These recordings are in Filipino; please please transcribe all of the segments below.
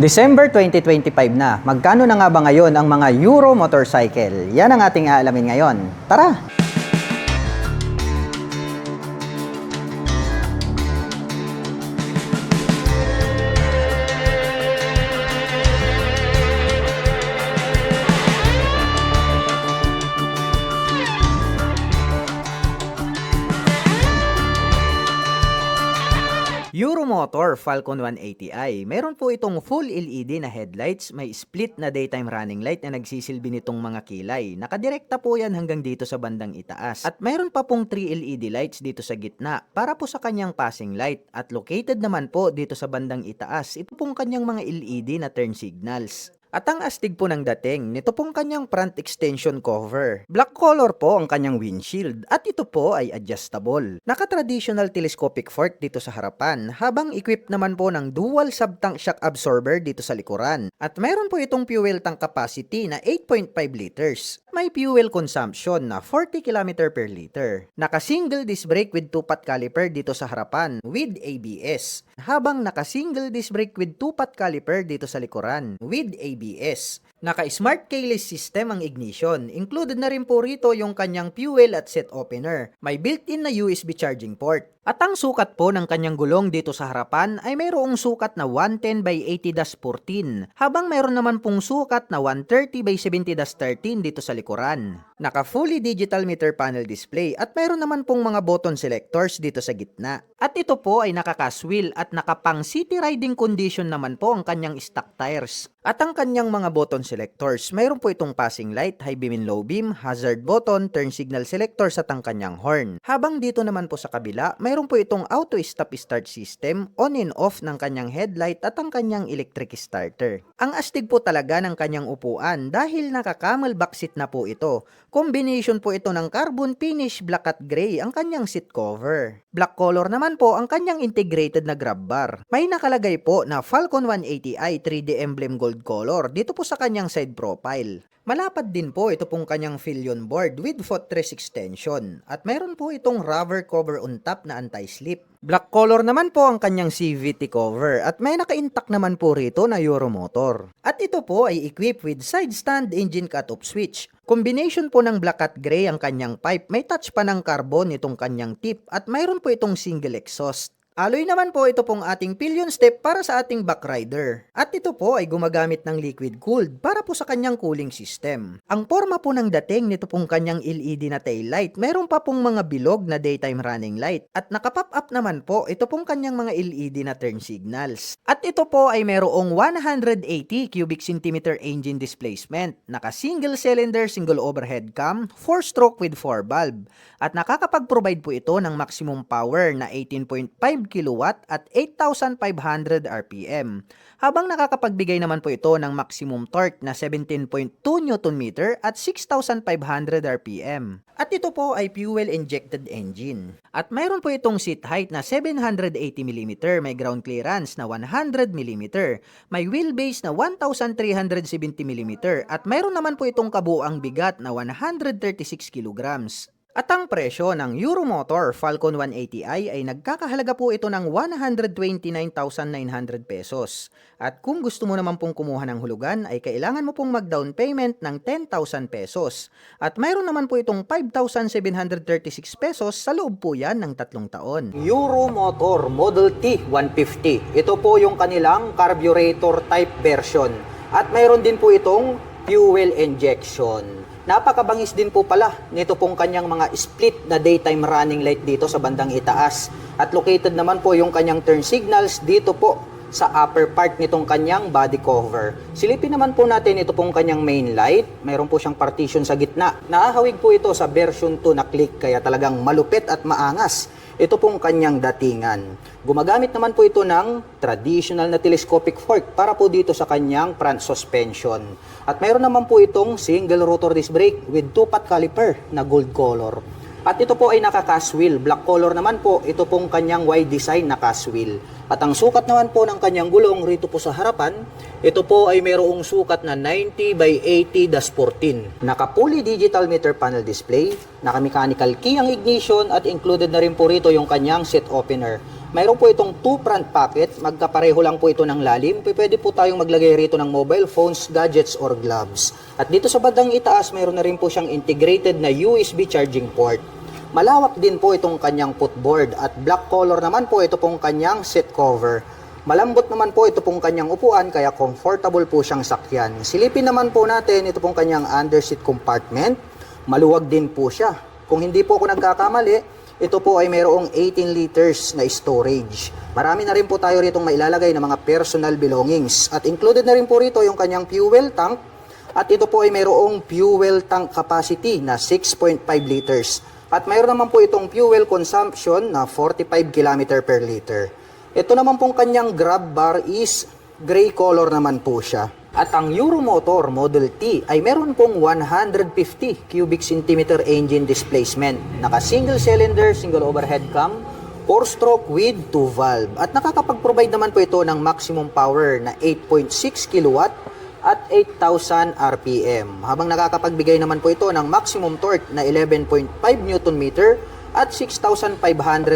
December 2025 na. Magkano na nga ba ngayon ang mga Euro motorcycle? Yan ang ating aalamin ngayon. Tara! Euromotor Falcon 180i. Meron po itong full LED na headlights, may split na daytime running light na nagsisilbi nitong mga kilay. Nakadirekta po yan hanggang dito sa bandang itaas. At meron pa pong 3 LED lights dito sa gitna para po sa kanyang passing light. At located naman po dito sa bandang itaas, ito pong kanyang mga LED na turn signals. At ang astig po ng dating, nito pong kanyang front extension cover. Black color po ang kanyang windshield at ito po ay adjustable. Naka-traditional telescopic fork dito sa harapan habang equipped naman po ng dual sub-tank shock absorber dito sa likuran. At mayroon po itong fuel tank capacity na 8.5 liters. May fuel consumption na 40 km per liter. Naka-single disc brake with 2-pot caliper dito sa harapan with ABS. Habang naka-single disc brake with 2-pot caliper dito sa likuran with ABS. Naka-smart keyless system ang ignition. Included na rin po rito yung kanyang fuel at set opener. May built-in na USB charging port. At ang sukat po ng kanyang gulong dito sa harapan ay mayroong sukat na 110 by 80-14 habang mayroon naman pong sukat na 130 by 70-13 dito sa likuran. Naka fully digital meter panel display at mayroon naman pong mga button selectors dito sa gitna. At ito po ay naka-cast wheel at nakapang city riding condition naman po ang kanyang stock tires. At ang kanyang mga button selectors, mayroon po itong passing light, high beam and low beam, hazard button, turn signal selectors at ang kanyang horn. Habang dito naman po sa kabila, mayroon po itong auto stop start system, on and off ng kanyang headlight at ang kanyang electric starter. Ang astig po talaga ng kanyang upuan dahil naka-camel back seat na po ito. Combination po ito ng carbon finish black at gray ang kanyang seat cover. Black color naman po ang kanyang integrated na grab bar. May nakalagay po na Falcon 180i 3D emblem gold color dito po sa kanyang side profile. Malapad din po ito pong kanyang pillion board with footrest extension at mayroon po itong rubber cover on top na anti-slip. Black color naman po ang kanyang CVT cover at may naka-intact naman po rito na Euromotor. At ito po ay equipped with side stand engine cut-off switch. Combination po ng black at gray ang kanyang pipe, may touch pa ng carbon itong kanyang tip at mayroon po itong single exhaust. Alloy naman po ito pong ating pillion step para sa ating back rider. At ito po ay gumagamit ng liquid cooled para po sa kanyang cooling system. Ang forma po ng dating nito pong kanyang LED na tail light, meron pa pong mga bilog na daytime running light. At nakapop up naman po ito pong kanyang mga LED na turn signals. At ito po ay merong 180 cubic centimeter engine displacement. Naka single cylinder, single overhead cam, 4-stroke with 4 valve. At nakakapag-provide po ito ng maximum power na 18.5 kilowatt at 8,500 RPM. Habang nakakapagbigay naman po ito ng maximum torque na 17.2 Nm at 6,500 RPM. At ito po ay fuel-injected engine. At mayroon po itong seat height na 780 mm, may ground clearance na 100 mm, may wheelbase na 1,370 mm, at mayroon naman po itong kabuuang bigat na 136 kilograms. At ang presyo ng Euromotor Falcon 180i ay nagkakahalaga po ito ng 129,900 pesos. At kung gusto mo naman pong kumuha ng hulugan ay kailangan mo pong mag-down payment ng 10,000 pesos. At mayroon naman po itong 5,736 pesos sa loob po yan ng 3 taon. Euromotor Model T 150. Ito po yung kanilang carburetor type version. At mayroon din po itong fuel injection. Napakabangis din po pala nito pong kanyang mga split na daytime running light dito sa bandang itaas. At located naman po yung kanyang turn signals dito po sa upper part nitong kanyang body cover. Silipin naman po natin ito pong kanyang main light. Mayroon po siyang partition sa gitna. Naahawig po ito sa version 2 na click kaya talagang malupit at maangas. Ito pong kanyang datingan. Gumagamit naman po ito ng traditional na telescopic fork para po dito sa kanyang front suspension. At mayroon naman po itong single rotor disc brake with 2-pot caliper na gold color. At ito po ay naka-cast wheel. Black color naman po, ito pong kanyang wide design na cast wheel. At ang sukat naman po ng kanyang gulong rito po sa harapan, ito po ay mayroong sukat na 90 by 80-14. Naka-fully digital meter panel display, naka-mechanical key ang ignition at included na rin po rito yung kanyang seat opener. Mayroon po itong 2 front pocket, magkapareho lang po ito ng lalim. Pwede po tayong maglagay rito ng mobile phones, gadgets, or gloves. At dito sa bandang itaas, mayroon na rin po siyang integrated na USB charging port. Malawak din po itong kanyang footboard at black color naman po ito pong kanyang seat cover. Malambot naman po ito pong kanyang upuan kaya comfortable po siyang sakyan. Silipin naman po natin ito pong kanyang underseat compartment. Maluwag din po siya. Kung hindi po ako nagkakamali, ito po ay mayroong 18 liters na storage. Marami na rin po tayo rito mailalagay ng mga personal belongings. At included na rin po rito yung kanyang fuel tank. At ito po ay mayroong fuel tank capacity na 6.5 liters. At mayroon naman po itong fuel consumption na 45 km per liter. Ito naman pong kanyang grab bar is gray color naman po siya. At ang Euromotor Model T ay meron pong 150 cubic centimeter engine displacement. Naka single cylinder, single overhead cam, 4-stroke with 2 valve. At nakakapag-provide naman po ito ng maximum power na 8.6 kilowatt at 8,000 RPM. Habang nakakapagbigay naman po ito ng maximum torque na 11.5 Newton meter at 6,500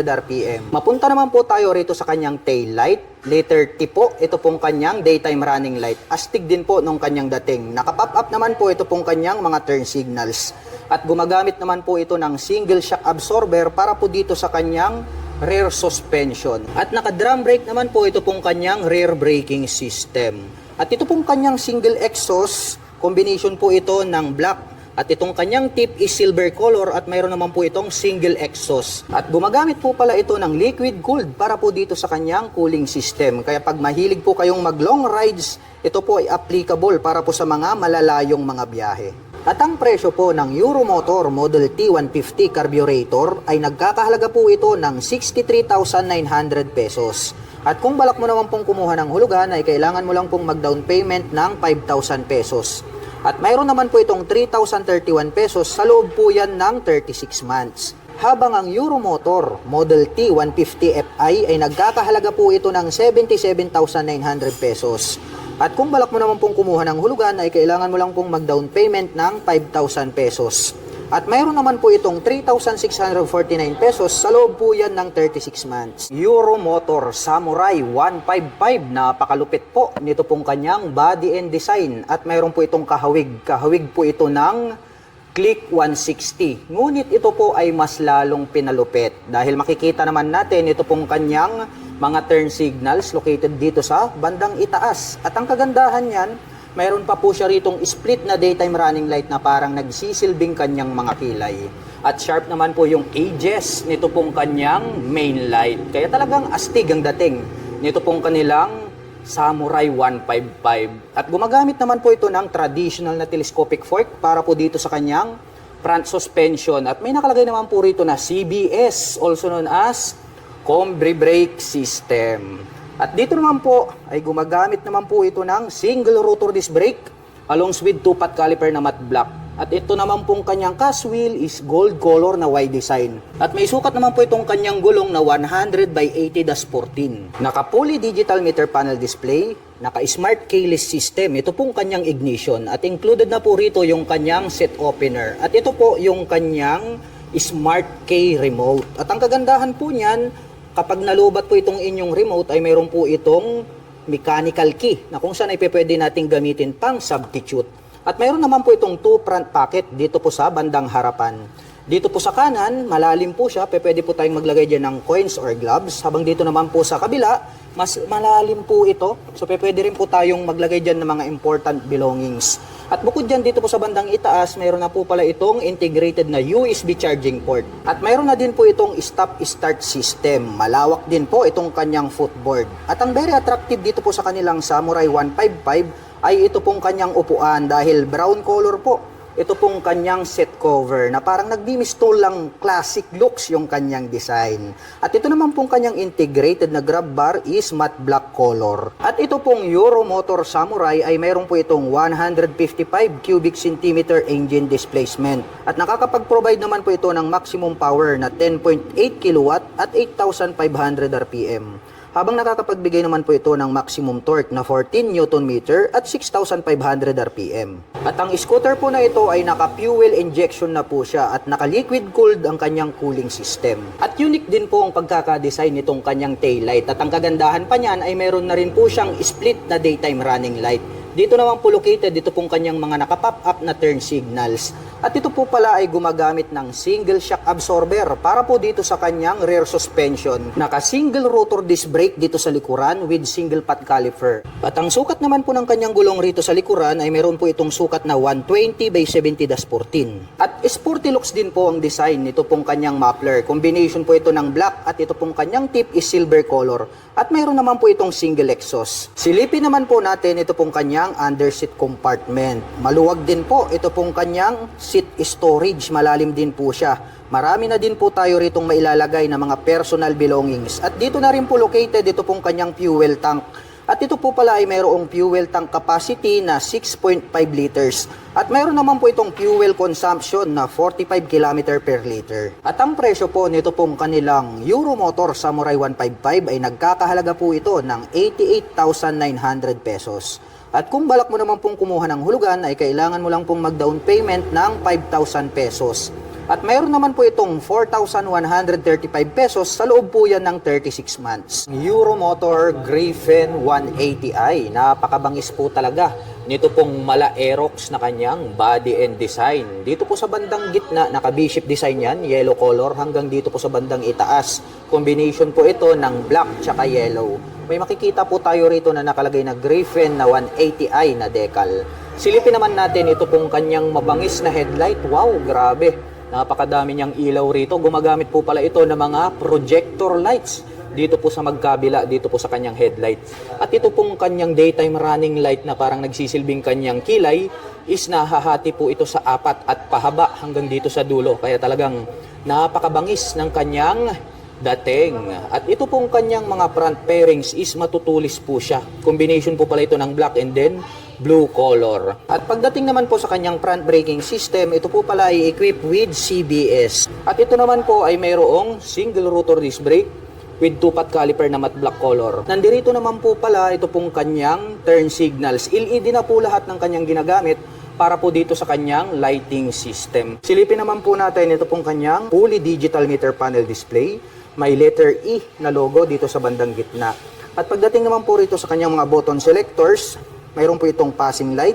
RPM. Mapunta naman po tayo rito sa kanyang tail light. Letter T po, ito pong kanyang daytime running light. Astig din po nung kanyang dating. Naka-pop up naman po ito pong kanyang mga turn signals. At gumagamit naman po ito ng single shock absorber para po dito sa kanyang rear suspension. At naka-drum brake naman po ito pong kanyang rear braking system. At ito pong kanyang single exhaust, combination po ito ng black. At itong kanyang tip is silver color at mayroon naman po itong single exhaust. At gumagamit po pala ito ng liquid cooled para po dito sa kanyang cooling system. Kaya pag mahilig po kayong mag long rides, ito po ay applicable para po sa mga malalayong mga biyahe. At ang presyo po ng Euromotor Model T150 carburetor ay nagkakahalaga po ito ng 63,900 pesos. At kung balak mo naman pong kumuha ng hulugan ay kailangan mo lang pong mag-down payment ng 5,000 pesos. At mayroon naman po itong 3,031 pesos sa loob po yan ng 36 months. Habang ang Euromotor Model T 150 Fi ay nagkakahalaga po ito ng 77,900 pesos. At kung balak mo naman pong kumuha ng hulugan ay kailangan mo lang pong mag-down payment ng 5,000 pesos. At mayroon naman po itong 3,649 pesos sa loob po yan ng 36 months. Euromotor Samurai 155, napakalupit po nito pong kanyang body and design. At mayroon po itong kahawig. Kahawig po ito ng Click 160. Ngunit ito po ay mas lalong pinalupit. Dahil makikita naman natin ito pong kanyang mga turn signals located dito sa bandang itaas. At ang kagandahan yan, mayroon pa po siya ritong split na daytime running light na parang nagsisilbing kanyang mga kilay. At sharp naman po yung edges nito pong kanyang main light. Kaya talagang astig ang dating nito pong kanilang Samurai 155. At gumagamit naman po ito ng traditional na telescopic fork para po dito sa kanyang front suspension. At may nakalagay naman po rito na CBS, also known as Combi Brake System. At dito naman po ay gumagamit naman po ito ng single rotor disc brake along with 2-pot caliper na matte black. At ito naman pong kanyang cast wheel is gold color na Y design. At may sukat naman po itong kanyang gulong na 100 by 80-14. Naka-fully digital meter panel display, naka-smart keyless system. Ito pong kanyang ignition at included na po rito yung kanyang set opener. At ito po yung kanyang smart key remote. At ang kagandahan po niyan, kapag nalubat po itong inyong remote ay mayroon po itong mechanical key na kung saan ay pwede nating gamitin pang substitute. At mayroon naman po itong 2 front pocket dito po sa bandang harapan. Dito po sa kanan, malalim po siya, pwede po tayong maglagay dyan ng coins or gloves. Habang dito naman po sa kabila, mas malalim po ito. So pwede rin po tayong maglagay dyan ng mga important belongings. At bukod dyan dito po sa bandang itaas, mayroon na po pala itong integrated na USB charging port. At mayroon na din po itong stop-start system. Malawak din po itong kanyang footboard. At ang very attractive dito po sa kanilang Samurai 155 ay ito pong kanyang upuan dahil brown color po. Ito pong kanyang set cover na parang nagbimistol lang classic looks yung kanyang design. At ito naman pong kanyang integrated na grab bar is matte black color. At ito pong Euromotor Samurai ay mayroon po itong 155 cubic centimeter engine displacement. At nakakapag-provide naman po ito ng maximum power na 10.8 kilowatt at 8,500 RPM. habang nakakapagbigay naman po ito ng maximum torque na 14 Nm at 6,500 RPM. At ang scooter po na ito ay naka-fuel injection na po siya at naka-liquid cooled ang kanyang cooling system. At unique din po ang pagkakadesign nitong kanyang taillight at ang kagandahan pa niyan ay meron na rin po siyang split na daytime running light. Dito naman po located, dito pong kanyang mga nakapop up na turn signals. At ito po pala ay gumagamit ng single shock absorber para po dito sa kanyang rear suspension. Naka single rotor disc brake dito sa likuran with single pot caliper. At ang sukat naman po ng kanyang gulong rito sa likuran ay meron po itong sukat na 120 by 70-14. At sporty looks din po ang design nito pong kanyang muffler. Combination po ito ng black at ito pong kanyang tip is silver color. At mayroon naman po itong single exhaust. Silipin naman po natin ito pong kanyang underseat compartment. Maluwag din po ito pong kanyang seat storage. Malalim din po siya. Marami na din po tayo ritong mailalagay na mga personal belongings. At dito na rin po located ito pong kanyang fuel tank. At ito po pala ay mayroong fuel tank capacity na 6.5 liters. At mayroon naman po itong fuel consumption na 45 km per liter. At ang presyo po nito pong kanilang Euromotor Samurai 155 ay nagkakahalaga po ito ng 88,900 pesos. At kung balak mo naman pong kumuha ng hulugan ay kailangan mo lang pong mag-down payment ng 5,000 pesos. At mayroon naman po itong 4,135 pesos sa loob po yan ng 36 months. Euromotor Griffin 180i. Napakabangis po talaga nito pong mala Aerox na kanyang body and design. Dito po sa bandang gitna, naka V-shape design yan, yellow color, hanggang dito po sa bandang itaas. Combination po ito ng black tsaka yellow. May makikita po tayo rito na nakalagay na Griffin na 180i na decal. Silipin naman natin ito pong kanyang mabangis na headlight. Wow, grabe! Napakadami niyang ilaw rito. Gumagamit po pala ito ng mga projector lights dito po sa magkabila, dito po sa kanyang headlight. At ito pong kanyang daytime running light na parang nagsisilbing kanyang kilay is nahahati po ito sa apat at pahaba hanggang dito sa dulo. Kaya talagang napakabangis ng kanyang dating. At ito pong kanyang mga front fairings is matutulis po siya. Combination po pala ito ng black and then blue color. At pagdating naman po sa kanyang front braking system, ito po pala ay equipped with CBS. At ito naman po ay mayroong single rotor disc brake with 2-pot caliper na matte black color. Nandirito naman po pala ito pong kanyang turn signals. LED na po lahat ng kanyang ginagamit para po dito sa kanyang lighting system. Silipin naman po natin ito pong kanyang fully digital meter panel display. May letter E na logo dito sa bandang gitna. At pagdating naman po rito sa kanyang mga button selectors, mayroon po itong passing light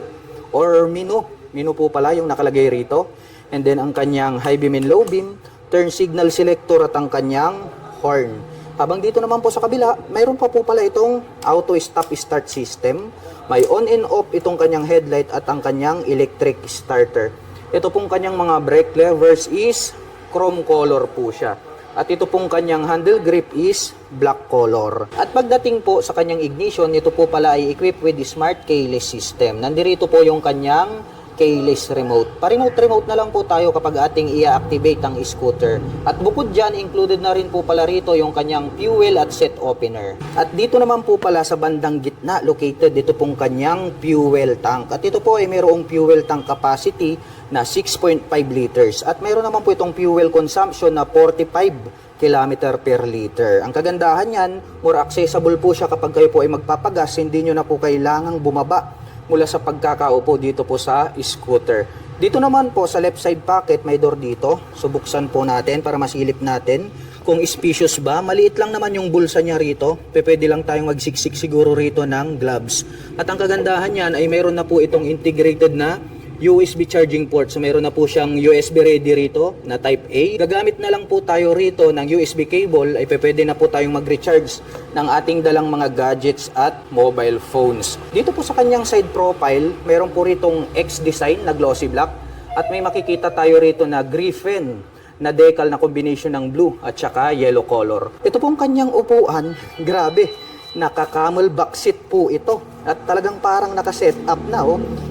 or menu. Menu po pala yung nakalagay rito. And then ang kanyang high beam and low beam, turn signal selector at ang kanyang horn. Habang dito naman po sa kabila, mayroon pa po pala itong auto stop start system. May on and off itong kanyang headlight at ang kanyang electric starter. Ito pong kanyang mga brake levers is chrome color po siya. At ito pong kanyang handle grip is black color. At pagdating po sa kanyang ignition, ito po pala ay equipped with the smart keyless system. Nandirito po yung kanyang keyless remote. Pa-remote na lang po tayo kapag ating i-activate ang scooter. At bukod dyan, included na rin po pala rito yung kanyang fuel at set opener. At dito naman po pala sa bandang gitna, located dito pong kanyang fuel tank. At ito po ay mayroong fuel tank capacity na 6.5 liters. At mayroon naman po itong fuel consumption na 45 km per liter. Ang kagandahan yan, more accessible po siya kapag kayo po ay magpapagas, hindi nyo na po kailangang bumaba mula sa pagkakaupo dito po sa scooter. Dito naman po sa left side pocket may door dito. So buksan po natin para masilip natin kung spacious ba. Maliit lang naman yung bulsa niya rito. Pwede lang tayong magsiksik siguro rito ng gloves. At ang kagandahan niyan ay mayroon na po itong integrated na USB charging port. So mayroon na po siyang USB ready rito na type A. Gagamit na lang po tayo rito ng USB cable ay pwede na po tayong mag-recharge ng ating dalang mga gadgets at mobile phones. Dito po sa kanyang side profile, mayroon po ritong X design na glossy black at may makikita tayo rito na Griffin na decal na combination ng blue at saka yellow color. Ito pong kanyang upuan, grabe. Naka-camel back seat po ito at talagang parang naka-set up na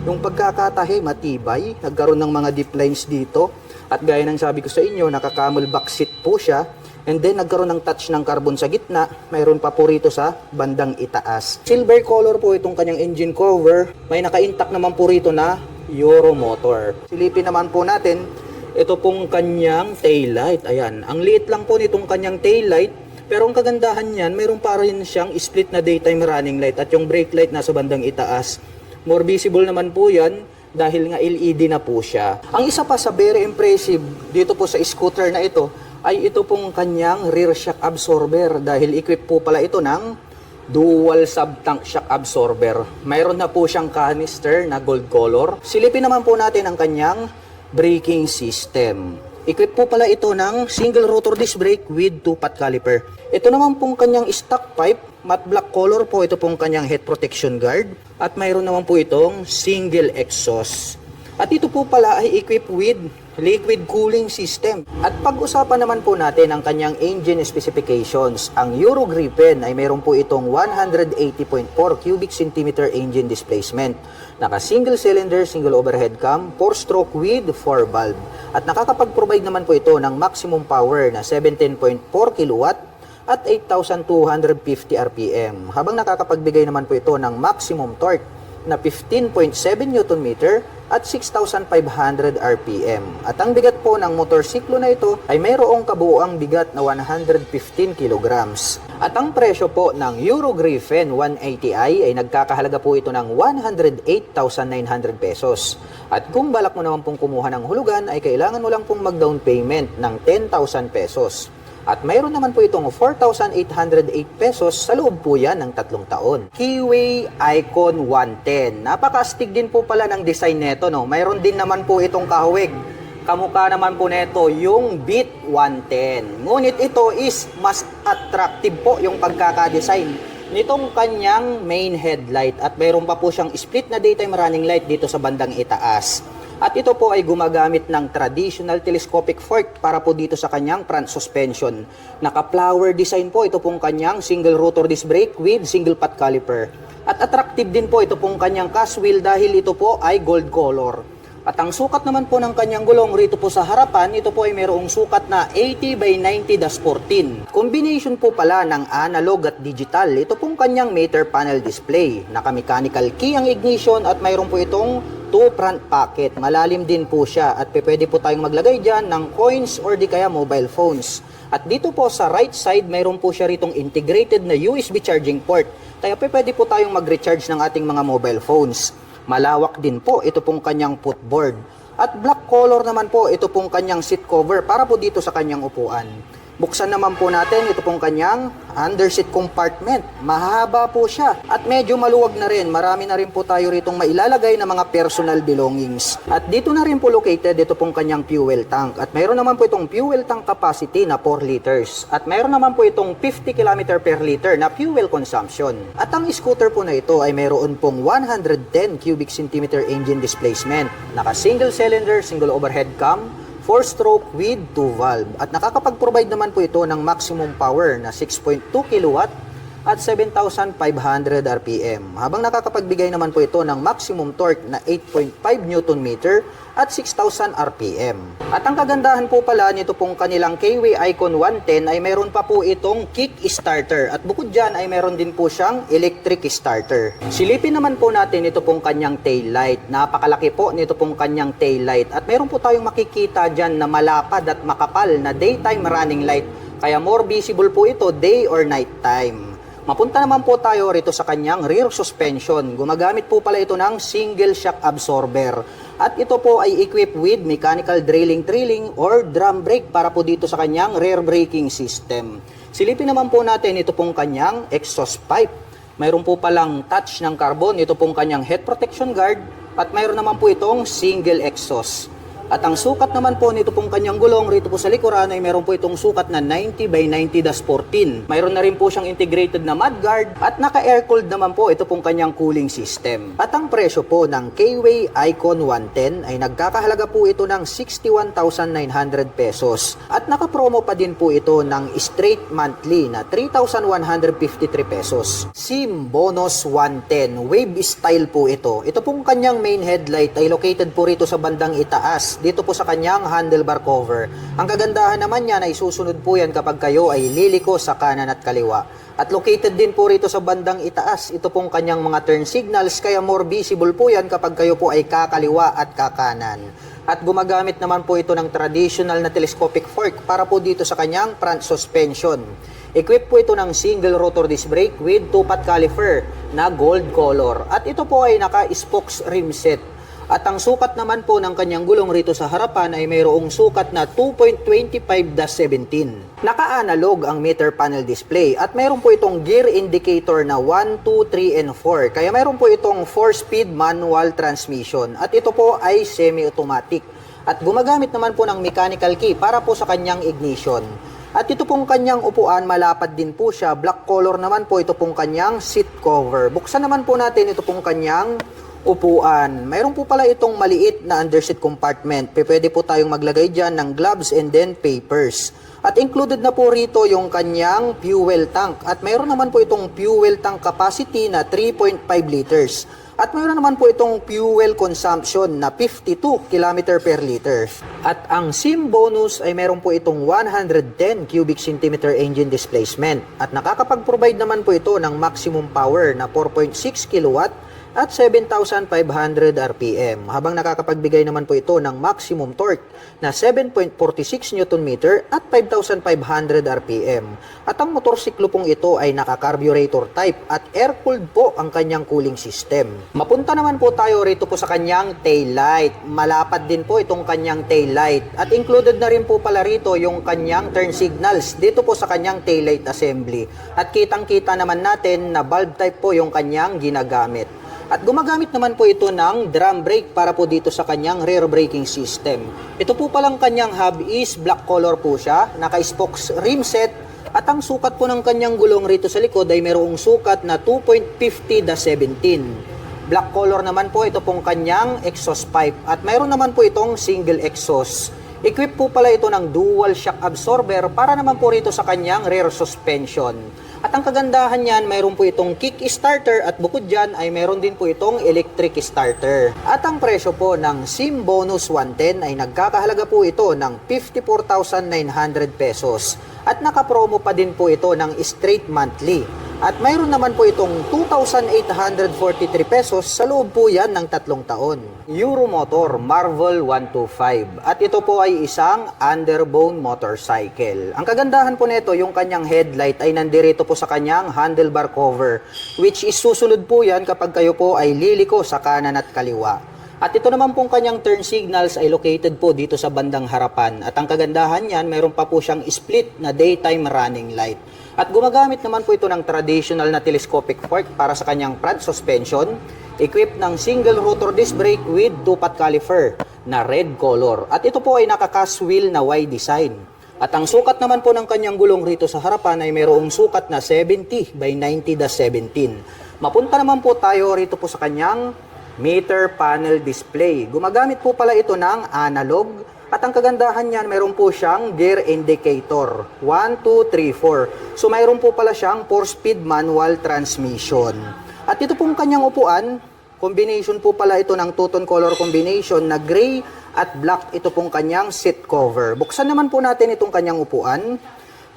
yung pagkakatahi matibay, nagkaroon ng mga deep lines dito at gaya ng sabi ko sa inyo, naka-camel back seat po siya and then nagkaroon ng touch ng carbon sa gitna, mayroon pa po rito sa bandang itaas. Silver color po itong kanyang engine cover, may naka-intact naman po rito na Euromotor. Silipin naman po natin ito pong kanyang taillight. Ayan, ang liit lang po nitong kanyang taillight. Pero ang kagandahan niyan, mayroon pa rin siyang split na daytime running light at yung brake light nasa bandang itaas. More visible naman po yan dahil nga LED na po siya. Ang isa pa sa very impressive dito po sa scooter na ito ay ito pong kanyang rear shock absorber dahil equipped po pala ito ng dual sub-tank shock absorber. Mayroon na po siyang canister na gold color. Silipin naman po natin ang kanyang braking system. Equipped po pala ito ng single rotor disc brake with 2-pot caliper. Ito naman pong kanyang stock pipe, matte black color po ito pong kanyang head protection guard. At mayroon naman po itong single exhaust. At ito po pala ay equipped with liquid cooling system. At pag-usapan naman po natin ang kanyang engine specifications. Ang Euro Gripen ay mayroon po itong 180.4 cubic centimeter engine displacement. Naka single cylinder, single overhead cam, 4-stroke with 4 valve. At nakakapag-provide naman po ito ng maximum power na 17.4 kilowatt at 8,250 RPM. Habang nakakapagbigay naman po ito ng maximum torque na 15.7 Nm at 6,500 RPM. At ang bigat po ng motorsiklo na ito ay mayroong kabuuang bigat na 115 kg. At ang presyo po ng Euro Gripen 180i ay nagkakahalaga po ito ng 108,900 pesos. At kung balak mo naman pong kumuha ng hulugan ay kailangan mo lang pong mag-down payment ng 10,000 pesos. At mayroon naman po itong 4,808 pesos sa loob po yan ng 3 taon. Keyway Icon 110. Napaka-astig din po pala ng design nito, no? Mayroon din naman po itong kahawig. Kamukha naman po nito yung Beat 110. Ngunit ito is mas attractive po yung pagkakadesign nitong kanyang main headlight. At mayroon pa po siyang split na daytime running light dito sa bandang itaas. At ito po ay gumagamit ng traditional telescopic fork para po dito sa kanyang front suspension. Naka-flower design po ito pong kanyang single rotor disc brake with single pot caliper. At attractive din po ito pong kanyang cast wheel dahil ito po ay gold color. At ang sukat naman po ng kanyang gulong rito po sa harapan, ito po ay mayroong sukat na 80/90-14. Combination po pala ng analog at digital. Ito pong kanyang meter panel display. Naka-mechanical key ang ignition at mayroon po itong 2 front pocket. Malalim din po siya at pwede po tayong maglagay dyan ng coins or di kaya mobile phones. At dito po sa right side, mayroon po siya ritong integrated na USB charging port. Kaya pwede po tayong mag-recharge ng ating mga mobile phones. Malawak din po ito pong kanyang footboard. At black color naman po ito pong kanyang seat cover para po dito sa kanyang upuan. Buksan naman po natin ito pong kanyang underseat compartment. Mahaba po siya at medyo maluwag na rin. Marami na rin po tayo ritong mailalagay na mga personal belongings. At dito na rin po located ito pong kanyang fuel tank. At mayroon naman po itong fuel tank capacity na 4 liters. At mayroon naman po itong 50 km per liter na fuel consumption. At ang scooter po na ito ay mayroon pong 110 cubic centimeter engine displacement. Naka single cylinder, single overhead cam, 4-stroke with 2 valve. At nakakapag-provide naman po ito ng maximum power na 6.2 kilowatt at 7,500 RPM. Habang nakakapagbigay naman po ito ng maximum torque na 8.5 Nm at 6,000 RPM. At ang kagandahan po pala nito pong kanilang Keyway Icon 110 ay meron pa po itong kick starter. At bukod dyan ay meron din po siyang electric starter. Silipin naman po natin ito pong kanyang tail light. Napakalaki po nito pong kanyang tail light. At meron po tayong makikita dyan na malapad at makapal na daytime running light. Kaya more visible po ito day or night time. Mapunta naman po tayo rito sa kanyang rear suspension. Gumagamit po pala ito ng single shock absorber. At ito po ay equipped with mechanical drilling or drum brake para po dito sa kanyang rear braking system. Silipin naman po natin ito pong kanyang exhaust pipe. Mayroon po palang touch ng carbon, ito pong kanyang head protection guard. At mayroon naman po itong single exhaust. At ang sukat naman po nito pong kanyang gulong rito po sa likuran ay meron po itong sukat na 90/90-14. Mayroon na rin po siyang integrated na mudguard at naka-air-cooled naman po ito pong kanyang cooling system. At ang presyo po ng Keyway Icon 110 ay nagkakahalaga po ito ng 61,900 pesos. At naka-promo pa din po ito ng straight monthly na 3,153 pesos. SIM Bonus 110, wave style po ito. Ito pong kanyang main headlight ay located po rito sa bandang itaas dito po sa kanyang handlebar cover. Ang kagandahan naman niyan ay susunod po yan kapag kayo ay liliko sa kanan at kaliwa. At located din po rito sa bandang itaas, ito pong kanyang mga turn signals kaya more visible po yan kapag kayo po ay kakaliwa at kakanan. At gumagamit naman po ito ng traditional na telescopic fork para po dito sa kanyang front suspension. Equipped po ito ng single rotor disc brake with 2-pot caliper na gold color. At ito po ay naka-spokes rim set. At ang sukat naman po ng kanyang gulong rito sa harapan ay mayroong sukat na 2.25-17. Naka-analog ang meter panel display at mayroon po itong gear indicator na 1, 2, 3, and 4. Kaya mayroon po itong 4-speed manual transmission at ito po ay semi-automatic. At gumagamit naman po ng mechanical key para po sa kanyang ignition. At ito pong kanyang upuan, malapad din po siya. Black color naman po ito pong kanyang seat cover. Buksan naman po natin ito pong kanyang upuan. Mayroon po pala itong maliit na underseat compartment. Pwede po tayong maglagay dyan ng gloves and then papers. At included na po rito yung kanyang fuel tank. At mayroon naman po itong fuel tank capacity na 3.5 liters. At mayroon naman po itong fuel consumption na 52 km per liter. At ang SIM bonus ay mayroon po itong 110 cubic centimeter engine displacement. At nakakapag-provide naman po ito ng maximum power na 4.6 kilowatt at 7,500 RPM. Habang nakakapagbigay naman po ito ng maximum torque na 7.46 Nm at 5,500 RPM. At ang motorsiklo pong ito ay naka-carburetor type at air-cooled po ang kanyang cooling system. Mapunta naman po tayo rito po sa kanyang taillight. Malapad din po itong kanyang taillight. At included na rin po pala rito yung kanyang turn signals dito po sa kanyang taillight assembly. At kitang-kita naman natin na bulb type po yung kanyang ginagamit. At gumagamit naman po ito ng drum brake para po dito sa kanyang rear braking system. Ito po palang kanyang hub is black color po siya, naka-spokes rim set, at ang sukat po ng kanyang gulong rito sa likod ay mayroong sukat na 2.50-17. Black color naman po ito pong kanyang exhaust pipe at mayroon naman po itong single exhaust. Equipped po pala ito ng dual shock absorber para naman po rito sa kanyang rear suspension. At ang kagandahan niyan, mayroon po itong kick starter at bukod dyan ay mayroon din po itong electric starter. At ang presyo po ng SIM Bonus 110 ay nagkakahalaga po ito ng 54,900 pesos. At nakapromo pa din po ito ng straight monthly. At mayroon naman po itong 2,843 pesos sa loob po yan ng 3 taon. Euromotor Marvel 125. At ito po ay isang underbone motorcycle. Ang kagandahan po nito, yung kanyang headlight ay nandirito po sa kanyang handlebar cover, which is susunod po yan kapag kayo po ay liliko sa kanan at kaliwa. At ito naman pong kanyang turn signals ay located po dito sa bandang harapan. At ang kagandahan niyan, mayroon pa po siyang split na daytime running light. At gumagamit naman po ito ng traditional na telescopic fork para sa kanyang front suspension, equipped ng single rotor disc brake with 2-pot caliper na red color. At ito po ay naka-cast wheel na Y design. At ang sukat naman po ng kanyang gulong rito sa harapan ay mayroong sukat na 70 by 90-17. Mapunta naman po tayo rito po sa kanyang meter panel display. Gumagamit po pala ito ng analog. At ang kagandahan niyan, mayroon po siyang gear indicator. 1, 2, 3, 4. So mayroon po pala siyang 4-speed manual transmission. At ito pong kanyang upuan, combination po pala ito ng two-tone color combination na gray at black. Ito pong kanyang seat cover. Buksan naman po natin itong kanyang upuan.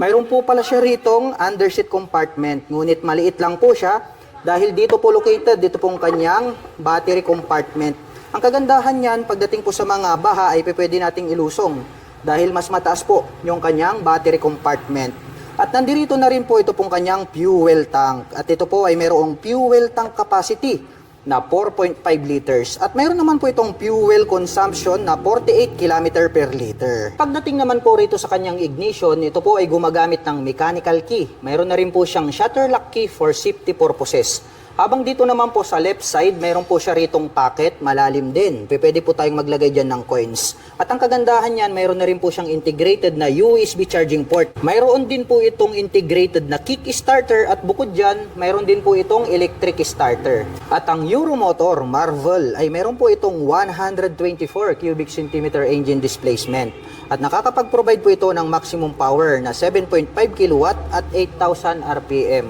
Mayroon po pala siya ritong underseat compartment. Ngunit maliit lang po siya dahil dito po located, dito pong kanyang battery compartment. Ang kagandahan niyan, pagdating po sa mga baha ay pwede nating ilusong dahil mas mataas po yung kanyang battery compartment. At nandirito na rin po ito pong kanyang fuel tank. At ito po ay mayroong fuel tank capacity na 4.5 liters. At mayroon naman po itong fuel consumption na 48 km per liter. Pagdating naman po rito sa kanyang ignition, ito po ay gumagamit ng mechanical key. Mayroon na rin po siyang shutter lock key for safety purposes. Habang dito naman po sa left side, mayroon po siya ritong pocket, malalim din. Pwede po tayong maglagay dyan ng coins. At ang kagandahan niyan, mayroon na rin po siyang integrated na USB charging port. Mayroon din po itong integrated na kick starter at bukod dyan, mayroon din po itong electric starter. At ang Euromotor Marvel ay mayroon po itong 124 cubic centimeter engine displacement. At nakakapag-provide po ito ng maximum power na 7.5 kilowatt at 8,000 RPM.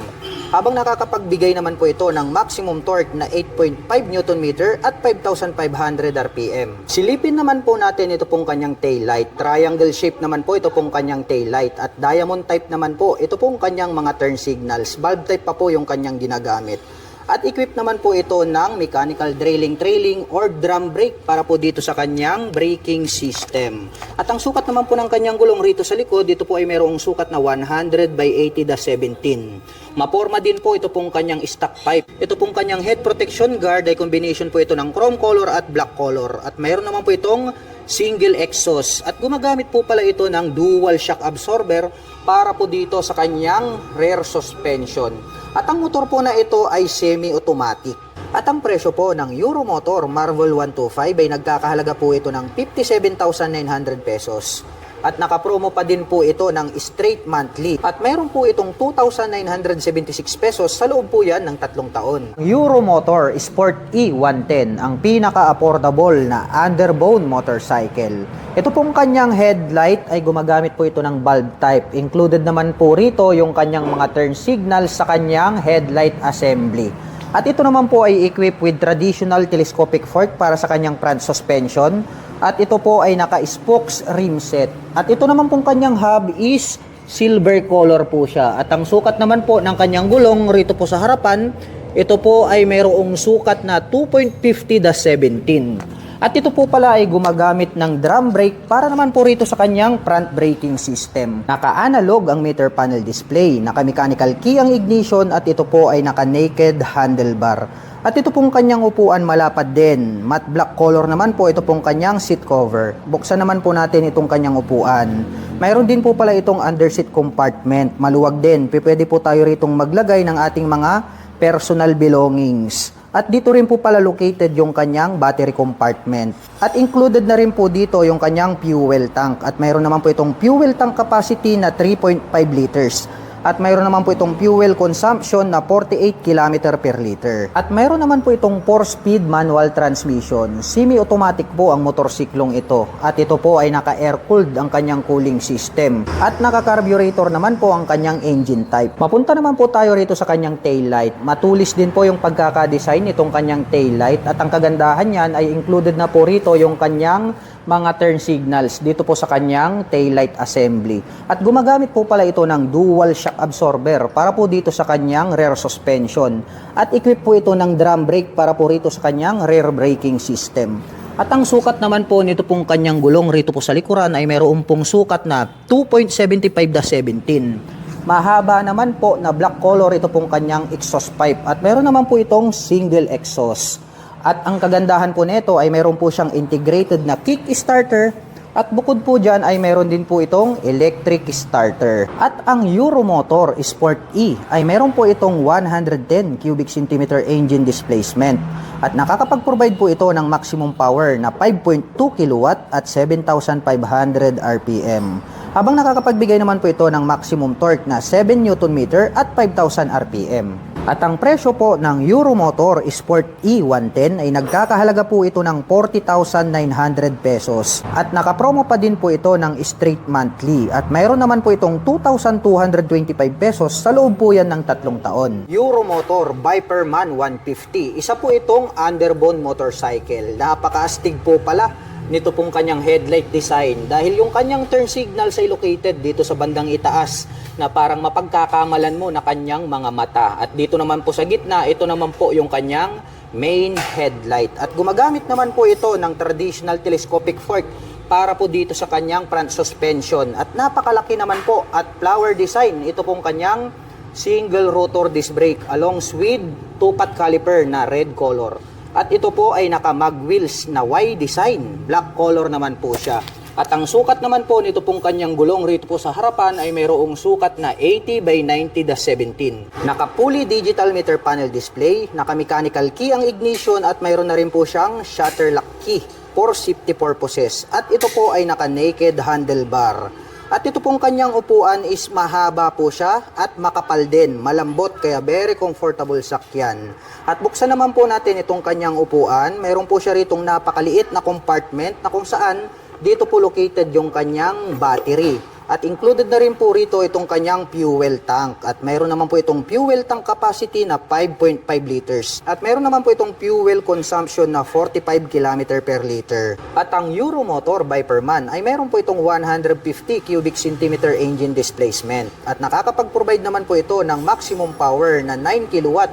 Habang nakakapagbigay naman po ito ng maximum torque na 8.5 Nm at 5,500 RPM. Silipin naman po natin ito pong kanyang taillight. Triangle shape naman po ito pong kanyang taillight at diamond type naman po ito pong kanyang mga turn signals. Bulb type pa po yung kanyang ginagamit. At equipped naman po ito ng mechanical trailing or drum brake para po dito sa kanyang braking system. At ang sukat naman po ng kanyang gulong rito sa likod, dito po ay mayroong sukat na 100 by 80/17. Maporma din po ito pong kanyang stock pipe. Ito pong kanyang head protection guard ay combination po ito ng chrome color at black color. At mayroon naman po itong single exhaust. At gumagamit po pala ito ng dual shock absorber para po dito sa kanyang rear suspension. At ang motor po na ito ay semi-automatic. At ang presyo po ng Euromotor Marvel 125 ay nagkakahalaga po ito ng 57,900 pesos. At nakapromo pa din po ito ng straight monthly. At meron po itong 2,976 pesos sa loob po yan ng 3 taon. Euromotor Sport E110, ang pinaka-affordable na underbone motorcycle. Ito pong kanyang headlight ay gumagamit po ito ng bulb type. Included naman po rito yung kanyang mga turn signals sa kanyang headlight assembly. At ito naman po ay equipped with traditional telescopic fork para sa kanyang front suspension. At ito po ay naka-spokes rim set. At ito naman pong kanyang hub is silver color po siya. At ang sukat naman po ng kanyang gulong rito po sa harapan, ito po ay mayroong sukat na 2.50/17. At ito po pala ay gumagamit ng drum brake para naman po rito sa kanyang front braking system. Naka-analog ang meter panel display, naka-mechanical key ang ignition at ito po ay naka-naked handlebar. At ito pong kanyang upuan malapad din. Matte black color naman po ito pong kanyang seat cover. Buksan naman po natin itong kanyang upuan. Mayroon din po pala itong underseat compartment. Maluwag din. Pwede po tayo ritong maglagay ng ating mga personal belongings. At dito rin po pala located yung kanyang battery compartment. At included na rin po dito yung kanyang fuel tank. At mayroon naman po itong fuel tank capacity na 3.5 liters. At mayroon naman po itong fuel consumption na 48 km per liter. At mayroon naman po itong 4-speed manual transmission. Semi-automatic po ang motorsiklong ito. At ito po ay naka-air-cooled ang kanyang cooling system. At naka-carburetor naman po ang kanyang engine type. Mapunta naman po tayo rito sa kanyang taillight. Matulis din po yung pagkakadesign nitong kanyang taillight. At ang kagandahan niyan ay included na po rito yung kanyang mga turn signals dito po sa kanyang taillight assembly. At gumagamit po pala ito ng dual shock absorber para po dito sa kanyang rear suspension. At equip po ito ng drum brake para po rito sa kanyang rear braking system. At ang sukat naman po nito pong kanyang gulong rito po sa likuran ay mayroon pong sukat na 2.75/17. Mahaba naman po na black color ito pong kanyang exhaust pipe at meron naman po itong single exhaust. At ang kagandahan po nito ay meron po siyang integrated na kick starter at bukod po dyan ay meron din po itong electric starter. At ang Euromotor Sport E ay meron po itong 110 cubic centimeter engine displacement at nakakapag-provide po ito ng maximum power na 5.2 kilowatt at 7,500 RPM. Habang nakakapagbigay naman po ito ng maximum torque na 7 Nm at 5,000 RPM. At ang presyo po ng Euromotor Sport E110 ay nagkakahalaga po ito ng 40,900 pesos. At nakapromo pa din po ito ng straight monthly. At mayroon naman po itong 2,225 pesos sa loob po yan ng 3 taon. Euromotor Viperman 150. Isa po itong underbone motorcycle. Napakaastig po pala nito pong kanyang headlight design dahil yung kanyang turn signals ay located dito sa bandang itaas na parang mapagkakamalan mo na kanyang mga mata. At dito naman po sa gitna, ito naman po yung kanyang main headlight. At gumagamit naman po ito ng traditional telescopic fork para po dito sa kanyang front suspension. At napakalaki naman po at flower design. Ito pong kanyang single rotor disc brake along with 2-pot caliper na red color. At ito po ay naka-mag wheels na Y design. Black color naman po siya. At ang sukat naman po nito pong kanyang gulong rito po sa harapan ay mayroong sukat na 80 by 90/17. Naka-fully digital meter panel display, naka-mechanical key ang ignition at mayroon na rin po siyang shutter lock key for safety purposes. At ito po ay naka-naked handlebar. At ito pong kanyang upuan is mahaba po siya at makapal din, malambot kaya very comfortable sakyan. At buksan naman po natin itong kanyang upuan, mayroon po siya ritong napakaliit na compartment na kung saan dito po located yung kanyang battery. At included na rin po rito itong kanyang fuel tank. At mayroon naman po itong fuel tank capacity na 5.5 liters. At mayroon naman po itong fuel consumption na 45 km per liter. At ang Euromotor Viperman ay mayroon po itong 150 cubic centimeter engine displacement. At nakakapag-provide naman po ito ng maximum power na 9 kilowatt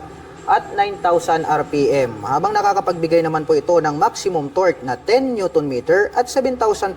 at 9,000 RPM, habang nakakapagbigay naman po ito ng maximum torque na 10 Nm at 7,500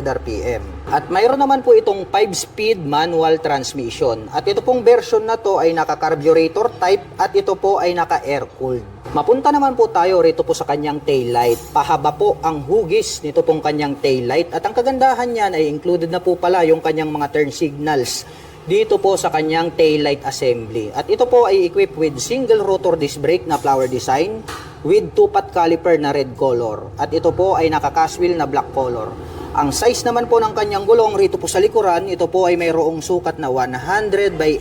RPM. At mayroon naman po itong 5-speed manual transmission. At ito pong version na to ay naka-carburetor type at ito po ay naka-air-cooled. Mapunta naman po tayo rito po sa kanyang taillight. Pahaba po ang hugis nito pong kanyang taillight at ang kagandahan niyan ay included na po pala yung kanyang mga turn signals dito po sa kanyang taillight assembly. At ito po ay equipped with single rotor disc brake na flower design with 2-pot caliper na red color. At ito po ay naka-cast wheel na black color. Ang size naman po ng kanyang gulong rito po sa likuran, ito po ay mayroong sukat na 100 by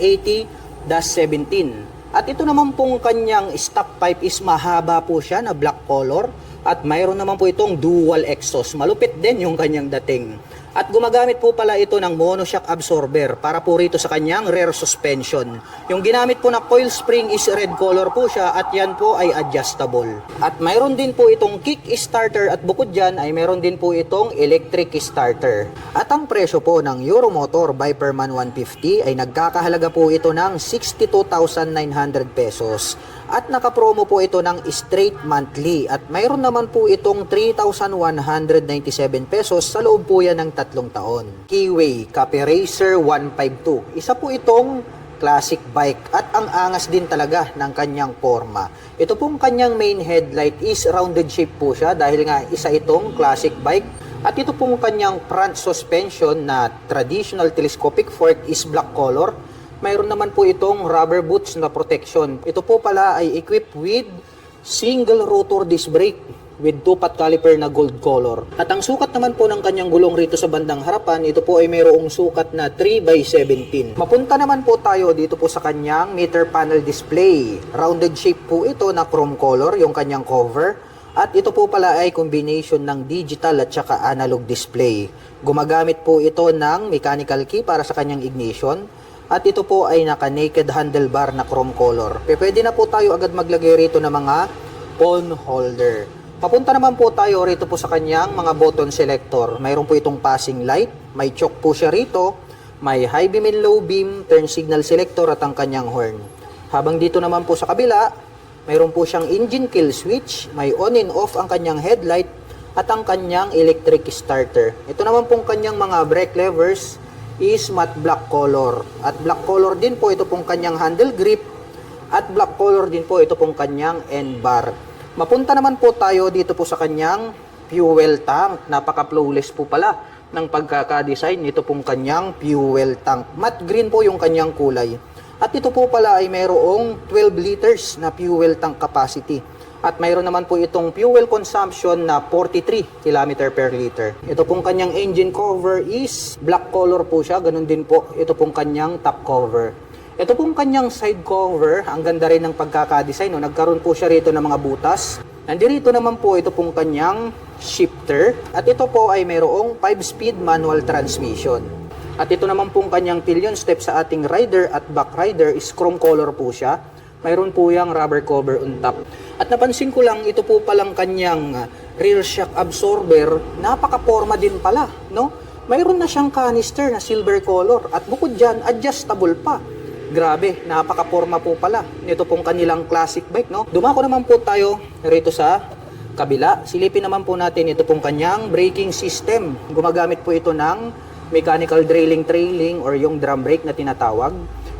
80-17. At ito naman pong kanyang stock pipe is mahaba po siya na black color. At mayroon naman po itong dual exhaust. Malupit din yung kanyang dating. At gumagamit po pala ito ng monoshock absorber para po rito sa kanyang rear suspension. Yung ginamit po na coil spring is red color po siya at yan po ay adjustable. At mayroon din po itong kick starter at bukod dyan ay mayroon din po itong electric starter. At ang presyo po ng Euromotor Viperman 150 ay nagkakahalaga po ito ng 62,900 pesos. At nakapromo po ito ng straight monthly at mayroon naman po itong 3,197 pesos sa loob po yan ng 3 taon. Keyway Cafe Racer 152. Isa po itong classic bike at ang angas din talaga ng kanyang forma. Ito pong kanyang main headlight is rounded shape po siya dahil nga isa itong classic bike. At ito pong kanyang front suspension na traditional telescopic fork is black color. Mayroon naman po itong rubber boots na protection. Ito po pala ay equipped with single rotor disc brake with 2-pot caliper na gold color. At ang sukat naman po ng kanyang gulong rito sa bandang harapan, ito po ay mayroong sukat na 3 by 17. Mapunta naman po tayo dito po sa kanyang meter panel display. Rounded shape po ito na chrome color, yung kanyang cover. At ito po pala ay combination ng digital at saka analog display. Gumagamit po ito ng mechanical key para sa kanyang ignition. At ito po ay naka-naked handlebar na chrome color. Pwede na po tayo agad maglagay rito ng mga phone holder. Papunta naman po tayo rito po sa kanyang mga button selector. Mayroon po itong passing light, may choke po siya rito, may high beam and low beam, turn signal selector at ang kanyang horn. Habang dito naman po sa kabila, mayroon po siyang engine kill switch, may on and off ang kanyang headlight at ang kanyang electric starter. Ito naman pong kanyang mga brake levers is matte black color. At black color din po ito pong kanyang handle grip at black color din po ito pong kanyang end bar. Mapunta naman po tayo dito po sa kanyang fuel tank. Napaka-flawless po pala ng pagkaka-design nito pong kanyang fuel tank. Matte green po yung kanyang kulay. At ito po pala ay mayroong 12 liters na fuel tank capacity. At mayroon naman po itong fuel consumption na 43 km per liter. Ito pong kanyang engine cover is black color po siya. Ganun din po ito pong kanyang top cover. Ito pong kanyang side cover, ang ganda rin ng pagkakadesign. No? Nagkaroon po siya rito ng mga butas. Nandito naman po ito pong kanyang shifter. At ito po ay mayroong 5-speed manual transmission. At ito naman pong kanyang pillion step sa ating rider at back rider is chrome color po siya. Mayroon po yung rubber cover on top. At napansin ko lang, ito po palang kanyang rear shock absorber, napaka-forma din pala. No? Mayroon na siyang canister na silver color. At bukod dyan, adjustable pa. Grabe, napaka-forma po pala nito pong kanilang classic bike, no? Dumako naman po tayo rito sa kabila. Silipin naman po natin ito pong kanyang braking system. Gumagamit po ito ng mechanical trailing or yung drum brake na tinatawag.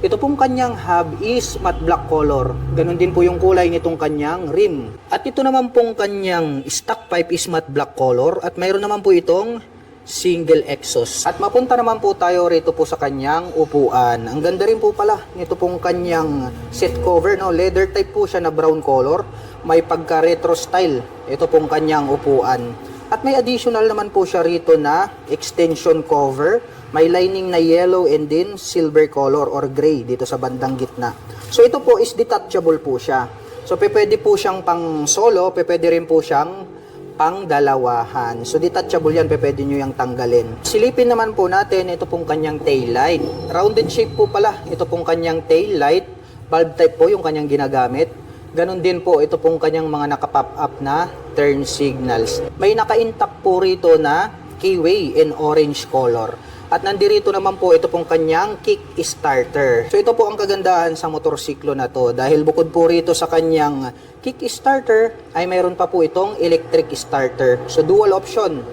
Ito pong kanyang hub is matte black color. Ganon din po yung kulay nitong kanyang rim. At ito naman pong kanyang stock pipe is matte black color. At mayroon naman po itong single exhaust. At mapunta naman po tayo rito po sa kanyang upuan. Ang ganda rin po pala nito pong kanyang seat cover, no? Leather type po siya na brown color. May pagka retro style. Ito pong kanyang upuan. At may additional naman po siya rito na extension cover. May lining na yellow and then silver color or gray dito sa bandang gitna. So ito po is detachable po siya. So pwede po siyang pang solo, pwede rin po siyang pang dalawahan. So detachable yan, pwede nyo yung tanggalin. Silipin naman po natin ito pong kanyang tail light. Rounded shape po pala ito pong kanyang tail light. Bulb type po yung kanyang ginagamit. Ganon din po ito pong kanyang mga naka-pop up na turn signals. May naka-intact po rito na keyway in orange color. At nandirito naman po ito pong kanyang kick starter. So ito po ang kagandahan sa motorsiklo na to dahil bukod po rito sa kanyang kick starter ay mayroon pa po itong electric starter. So dual option.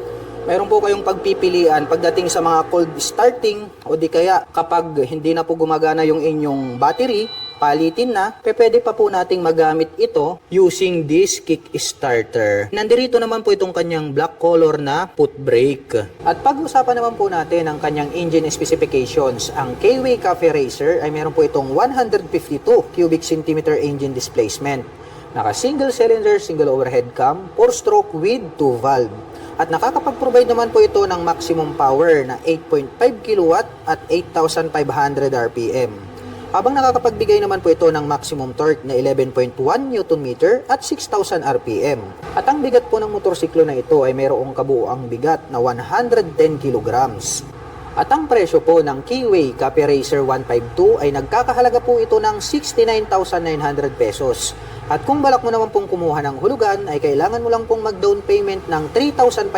Mayroon po kayong pagpipilian pagdating sa mga cold starting o di kaya kapag hindi na po gumagana yung inyong battery, palitin na, pwede pa po nating magamit ito using this kick starter. Nandirito naman po itong kanyang black color na foot brake. At pag-usapan naman po natin ang kanyang engine specifications. Ang K-Way Cafe Racer ay meron po itong 152 cubic centimeter engine displacement. Naka single cylinder, single overhead cam, 4-stroke with 2 valve. At nakakapag-provide naman po ito ng maximum power na 8.5 kW at 8,500 RPM. Habang nakakapagbigay naman po ito ng maximum torque na 11.1 Nm at 6,000 RPM. At ang bigat po ng motorsiklo na ito ay mayroong kabuuang bigat na 110 kg. At ang presyo po ng K-Way Cafe Racer 152 ay nagkakahalaga po ito ng 69,900 pesos. At kung balak mo naman pong kumuha ng hulugan ay kailangan mo lang pong mag-down payment ng 3,500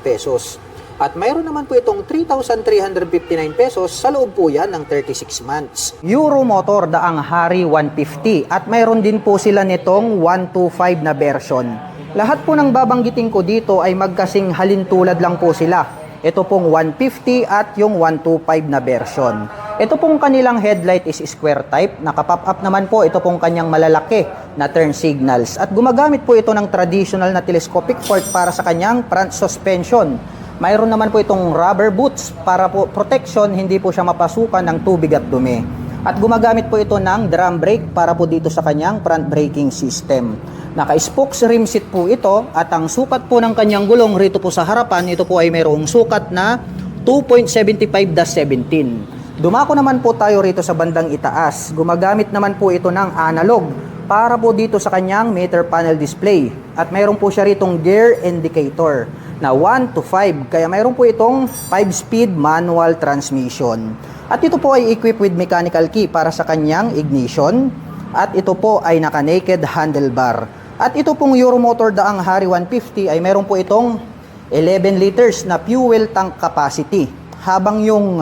pesos. At mayroon naman po itong 3,359 pesos sa loob po yan ng 36 months. Euromotor Daang Hari 150 at mayroon din po sila nitong 125 na version. Lahat po ng babanggitin ko dito ay magkasing halintulad lang po sila. Ito pong 150 at yung 125 na version. Ito pong kanilang headlight is square type. Nakapop up naman po ito pong kanyang malalaki na turn signals. At gumagamit po ito ng traditional na telescopic port para sa kanyang front suspension. Mayroon naman po itong rubber boots para po protection, hindi po siya mapasukan ng tubig at dumi. At gumagamit po ito ng drum brake para po dito sa kanyang front braking system. Naka-spokes rim seat po ito at ang sukat po ng kanyang gulong rito po sa harapan, ito po ay mayroong sukat na 2.75-17. Dumako naman po tayo rito sa bandang itaas. Gumagamit naman po ito ng analog para po dito sa kanyang meter panel display. At mayroon po siya ritong gear indicator na 1 to 5. Kaya mayroon po itong 5-speed manual transmission. At ito po ay equipped with mechanical key para sa kanyang ignition. At ito po ay naka-naked handlebar. At ito pong Euromotor Daang Hari 150 ay mayroon po itong 11 liters na fuel tank capacity. Habang yung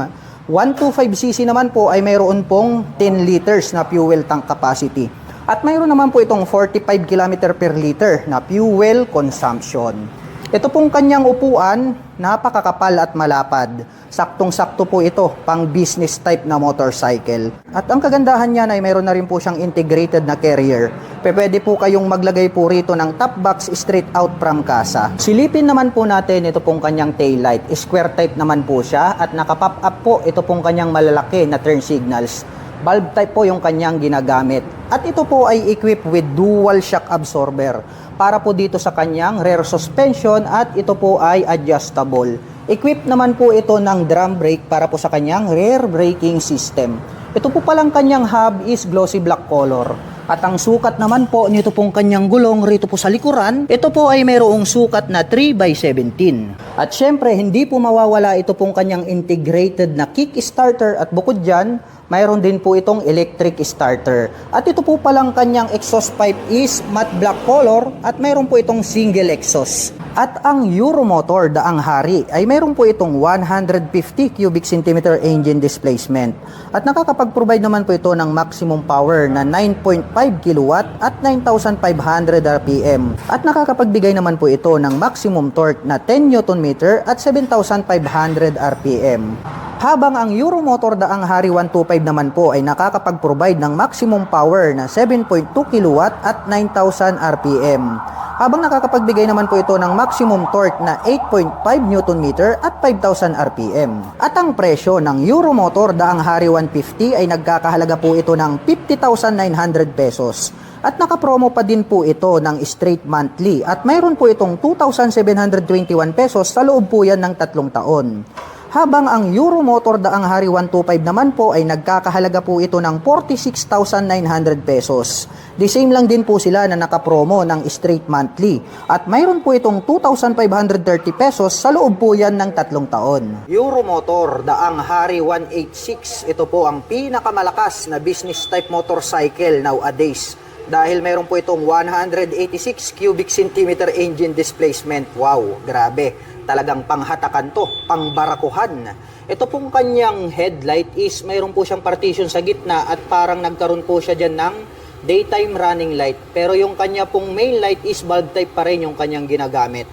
125cc naman po ay mayroon pong 10 liters na fuel tank capacity. At mayroon naman po itong 45 km per liter na fuel consumption. Ito pong kanyang upuan, napakakapal at malapad. Saktong-sakto po ito, pang business type na motorcycle. At ang kagandahan niya ay mayroon na rin po siyang integrated na carrier. Pwede po kayong maglagay po rito ng top box straight out from casa. Silipin naman po natin ito pong kanyang taillight. Square type naman po siya at nakapop up po ito pong kanyang malalaki na turn signals. Bulb type po yung kanyang ginagamit. At ito po ay equipped with dual shock absorber para po dito sa kanyang rear suspension at ito po ay adjustable. Equipped naman po ito ng drum brake para po sa kanyang rear braking system. Ito po palang kanyang hub is glossy black color. At ang sukat naman po nito pong kanyang gulong rito po sa likuran, ito po ay mayroong sukat na 3x17. At syempre, hindi po mawawala ito pong kanyang integrated na kick starter at bukod dyan, mayroon din po itong electric starter. At ito po palang kanyang exhaust pipe is matte black color at mayroon po itong single exhaust. At ang Euromotor Daang Hari ay mayroon po itong 150 cubic centimeter engine displacement. At nakakapag-provide naman po ito ng maximum power na 9.5 kW at 9,500 RPM. At nakakapagbigay naman po ito ng maximum torque na 10 Nm at 7,500 RPM. Habang ang Euromotor Daang Hari 125 naman po ay nakakapag-provide ng maximum power na 7.2 kW at 9,000 RPM. Habang nakakapagbigay naman po ito ng maximum torque na 8.5 Nm at 5,000 RPM. At ang presyo ng Euromotor Daang Hari 150 ay nagkakahalaga po ito ng 50,900 pesos. At nakapromo pa din po ito ng straight monthly at mayroon po itong 2,721 pesos sa loob po yan ng 3 taon. Habang ang Euromotor Daang Hari 125 naman po ay nagkakahalaga po ito ng 46,900 pesos. The same lang din po sila na nakapromo ng straight monthly. At mayroon po itong 2,530 pesos sa loob po yan ng 3 taon. Euromotor Daang Hari 186. Ito po ang pinakamalakas na business type motorcycle nowadays. dahil meron po itong 186 cubic centimeter engine displacement. Wow, grabe. Talagang panghatakan to, pangbarakuhan. Ito pong kanyang headlight is mayroon po siyang partition sa gitna at parang nagkaroon po siya dyan ng daytime running light. Pero yung kanya pong main light is bulb type pa rin yung kanyang ginagamit.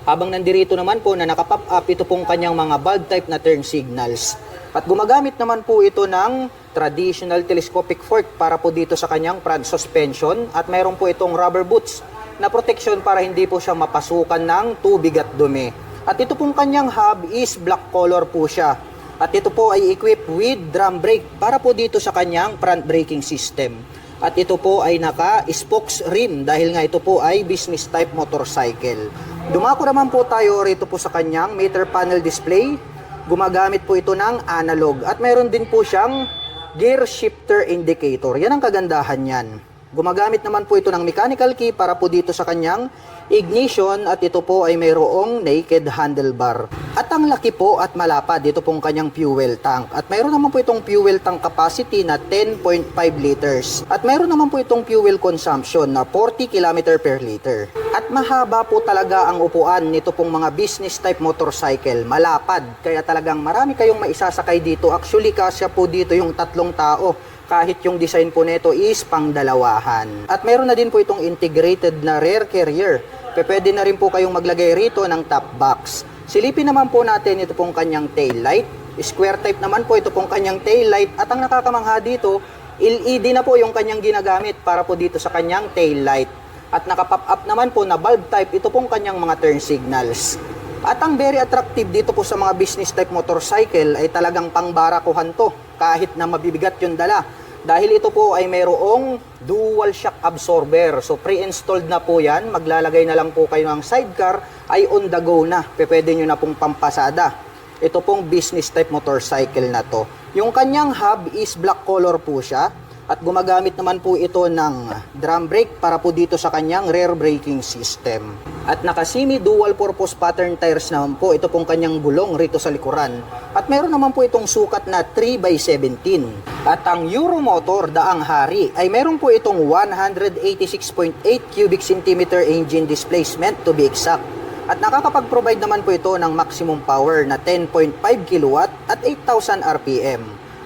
Habang nandirito naman po na nakapop up, ito pong kanyang mga bulb type na turn signals. At gumagamit naman po ito ng traditional telescopic fork para po dito sa kanyang front suspension. At mayroon po itong rubber boots na protection para hindi po siya mapasukan ng tubig at dumi. At ito pong kanyang hub is black color po siya. At ito po ay equipped with drum brake para po dito sa kanyang front braking system. At ito po ay naka-spokes rim dahil nga ito po ay business type motorcycle. Dumako naman po tayo rito po sa kanyang meter panel display. Gumagamit po ito ng analog at mayroon din po siyang gear shifter indicator. Yan ang kagandahan niyan. Gumagamit naman po ito ng mechanical key para po dito sa kanyang ignition at ito po ay mayroong naked handlebar. At ang laki po at malapad dito pong kanyang fuel tank. At mayroon naman po itong fuel tank capacity na 10.5 liters. At mayroon naman po itong fuel consumption na 40 km per liter. At mahaba po talaga ang upuan nito pong mga business type motorcycle. Malapad. Kaya talagang marami kayong maisasakay dito. Actually, kasya po dito yung 3 tao. Kahit yung design po nito is pangdalawahan. At meron na din po itong integrated na rear carrier. Pwede na rin po kayong maglagay rito ng top box. Silipin naman po natin ito pong kanyang tail light. Square type naman po ito pong kanyang tail light. At ang nakakamangha dito, LED na po yung kanyang ginagamit para po dito sa kanyang tail light. At nakapop up naman po na bulb type ito pong kanyang mga turn signals. At ang very attractive dito po sa mga business type motorcycle ay talagang pangbarakuhan to kahit na mabibigat yung dala. Dahil ito po ay mayroong dual shock absorber. So pre-installed na po yan. Maglalagay na lang po kayo ng sidecar ay on the go na. Pwede nyo na pong pampasada. Ito pong business type motorcycle na to. Yung kanyang hub is black color po siya. At gumagamit naman po ito ng drum brake para po dito sa kanyang rear braking system. At naka-semi dual purpose pattern tires naman po ito pong kanyang gulong rito sa likuran. At meron naman po itong sukat na 3x17. At ang Euromotor daang hari ay meron po itong 186.8 cubic centimeter engine displacement to be exact. At nakakapag-provide naman po ito ng maximum power na 10.5 kW at 8,000 RPM.